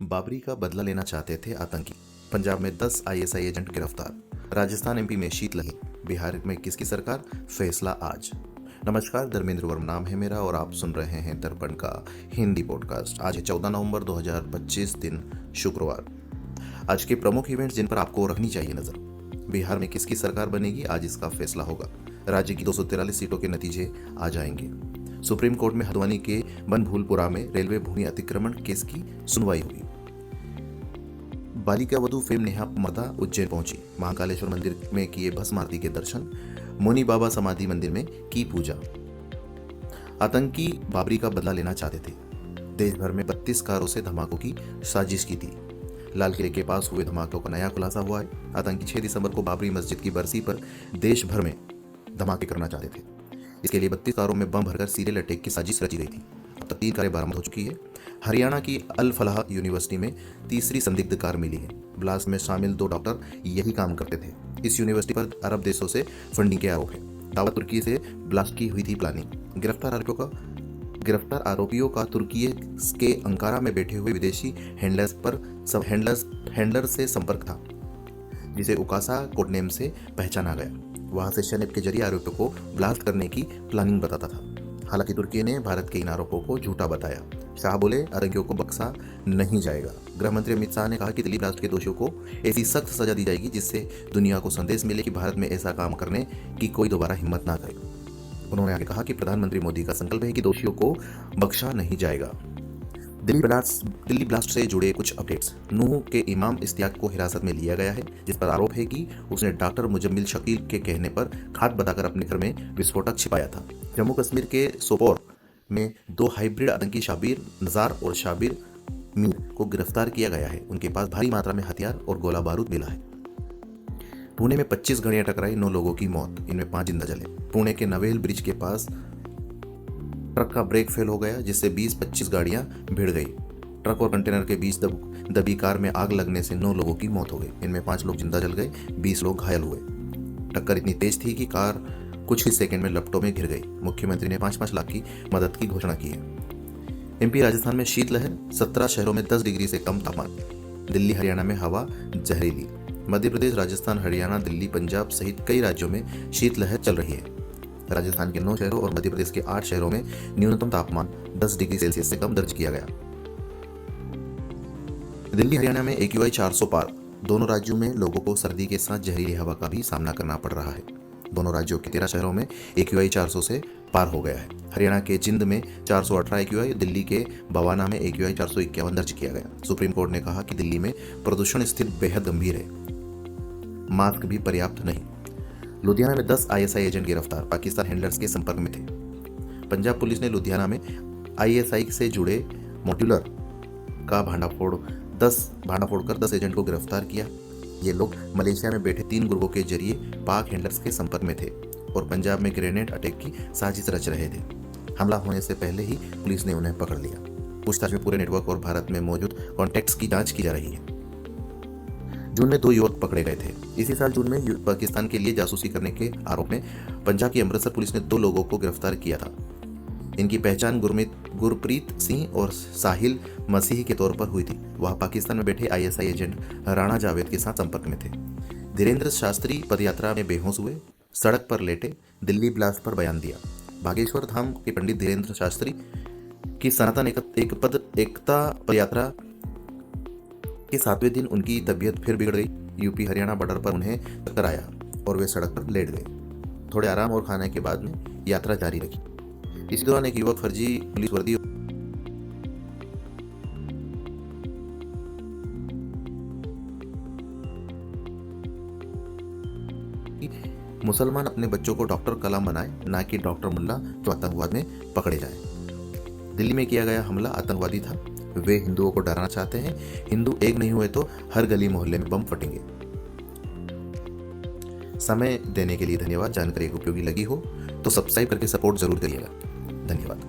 बाबरी का बदला लेना चाहते थे आतंकी। पंजाब में 10 आईएसआई एजेंट गिरफ्तार। राजस्थान एमपी में शीतलहर। बिहार में किसकी सरकार, फैसला आज। नमस्कार, धर्मेंद्र वर्मा नाम है मेरा और आप सुन रहे हैं दर्पण का हिंदी पॉडकास्ट। आज है 14 नवंबर 2025, दिन शुक्रवार। आज के प्रमुख इवेंट्स जिन पर आपको रखनी चाहिए नजर। बिहार में किसकी सरकार बनेगी, आज इसका फैसला होगा। राज्य की 243 सीटों के नतीजे आ जाएंगे। सुप्रीम कोर्ट में हल्द्वानी के बनभूलपुरा में रेलवे भूमि अतिक्रमण केस की सुनवाई हुई। बालिका वधू फिल्म नेहा मता उज्जैन पहुंची। महाकालेश्वर मंदिर में किए भस्म आरती के दर्शन। मुनि बाबा समाधि मंदिर में की पूजा। आतंकी बाबरी का बदला लेना चाहते थे। देश भर में 32 कारों से धमाकों की साजिश की थी। लाल किले के पास हुए धमाकों का नया खुलासा हुआ है। आतंकी 6 दिसंबर को बाबरी मस्जिद की बरसी पर देश भर में धमाके करना चाहते थे। इसके लिए 32 कारों में बम भरकर सीरियल अटैक की साजिश रची गई थी। अब तक 3 कारें बरामद हो चुकी है। हरियाणा की अल फलाह यूनिवर्सिटी में तीसरी संदिग्ध कार मिली है। ब्लास्ट में शामिल 2 डॉक्टर यही काम करते थे। इस यूनिवर्सिटी पर अरब देशों से फंडिंग के आरोप है। दावा तुर्की से ब्लास्ट की हुई थी प्लानिंग। गिरफ्तार आरोपियों का तुर्की के अंकारा में बैठे हुए विदेशी हैंडलर से संपर्क था, जिसे उकासा कोडनेम से पहचाना गया। वहां से शनेप के जरिए आरोपियों को ब्लास्ट करने की प्लानिंग बताता था। हालांकि तुर्की ने भारत के इन आरोपों को झूठा बताया। शाह बोले, आतंकियों को बख्शा नहीं जाएगा। गृह मंत्री अमित शाह ने कहा कि दिल्ली ब्लास्ट के दोषियों को ऐसी सख्त सजा दी जाएगी जिससे दुनिया को संदेश मिले कि भारत में ऐसा काम करने की कोई दोबारा हिम्मत ना करे। उन्होंने आगे कहा कि प्रधानमंत्री मोदी का संकल्प है कि दोषियों को बख्शा नहीं जाएगा। दिल्ली ब्लास्ट से जुड़े कुछ अपडेट्स। नूह के इमाम इश्तियाक को हिरासत में लिया गया है, जिस पर आरोप है कि उसने डॉक्टर मुजम्मिल शकील के कहने पर खाद बताकर अपने घर में विस्फोटक छिपाया था। जम्मू कश्मीर के सोपोर में 2 हाइब्रिड आतंकी शाबिर नजार और शाबिर मीर को गिरफ्तार किया गया है। उनके पास भारी मात्रा में हथियार और गोला बारूद मिला है। पुणे में 25 गाड़ियां टकराई, 9 लोगों की मौत, इनमें 5 जिंदा जले। पुणे के नवेल ब्रिज के पास ट्रक का ब्रेक फेल हो गया, जिससे 20-25 गाड़ियां भिड़ गई। ट्रक और कंटेनर के बीच दबी कार में आग लगने से 9 लोगों की मौत हो गई। इनमें 5 लोग जिंदा जल गए, 20 लोग घायल हुए। टक्कर इतनी तेज थी कि कार कुछ ही सेकंड में लपटों में घिर गई। मुख्यमंत्री ने 5-5 लाख की मदद की घोषणा की है। एमपी राजस्थान में शीतलहर। 17 शहरों में 10 डिग्री से कम तापमान। दिल्ली हरियाणा में हवा जहरीली। मध्य प्रदेश, राजस्थान, हरियाणा, दिल्ली, पंजाब सहित कई राज्यों में शीतलहर चल रही है। राजस्थान के 9 शहरों और मध्य प्रदेश के 8 शहरों में न्यूनतम तापमान 10 डिग्री सेल्सियस से कम दर्ज किया गया। दिल्ली हरियाणा में AQI 400 पार। दोनों राज्यों में लोगों को सर्दी के साथ जहरीली हवा का भी सामना करना पड़ रहा है। दोनों राज्यों के 13 शहरों में AQI 400 से पार हो गया है। हरियाणा के जिंद में 418 AQI, दिल्ली के बवाना में AQI 451 दर्ज किया गया। सुप्रीम कोर्ट ने कहा कि दिल्ली में प्रदूषण स्थिति बेहद गंभीर है, मास्क भी पर्याप्त नहीं। लुधियाना में 10 ISI एजेंट गिरफ्तार, पाकिस्तान हैंडलर्स के संपर्क में थे। पंजाब पुलिस ने लुधियाना में ISI से जुड़े मॉड्यूलर का भांडाफोड़ कर 10 एजेंट को गिरफ्तार किया। ये लोग मलेशिया में बैठे 3 गुर्गों के जरिए पाक हैंडलर्स के संपर्क में थे और पंजाब में ग्रेनेड अटैक की साजिश रच रहे थे। हमला होने से पहले ही पुलिस ने उन्हें पकड़ लिया। पूछताछ में पूरे नेटवर्क और भारत में मौजूद कॉन्टैक्ट्स की जांच की जा रही है। जून में 2 युवक पकड़े गए थे। इसी साल जून में पाकिस्तान के लिए जासूसी करने के आरोप में पंजाब की अमृतसर पुलिस ने 2 लोगों को गिरफ्तार किया था। इनकी पहचान गुरप्रीत सिंह और साहिल मसीह के तौर पर हुई थी। वह पाकिस्तान में बैठे ISI एजेंट राणा जावेद के साथ संपर्क में थे। धीरेन्द्र शास्त्री पदयात्रा में बेहोश हुए, सड़क पर लेटे, दिल्ली ब्लास्ट पर बयान दिया। बागेश्वर धाम के पंडित धीरेन्द्र शास्त्री की सनातन एकता पदयात्रा के 7वें दिन उनकी तबीयत फिर बिगड़ गई। यूपी हरियाणा बॉर्डर पर उन्हें टक्कर आया और वे सड़क पर लेट गए। थोड़े आराम और खाने के बाद में यात्रा जारी रखी। इसी दौरान एक युवक फर्जी पुलिस वर्दी मुसलमान अपने बच्चों को डॉक्टर कलाम बनाए, ना कि डॉक्टर मुल्ला जो आतंकवाद में पकड़े जाए। दिल्ली में किया गया हमला आतंकवादी था। वे हिंदुओं को डराना चाहते हैं। हिंदू एक नहीं हुए तो हर गली मोहल्ले में बम फटेंगे। समय देने के लिए धन्यवाद। जानकारी उपयोगी लगी हो तो सब्सक्राइब करके सपोर्ट जरूर करिएगा। धन्यवाद।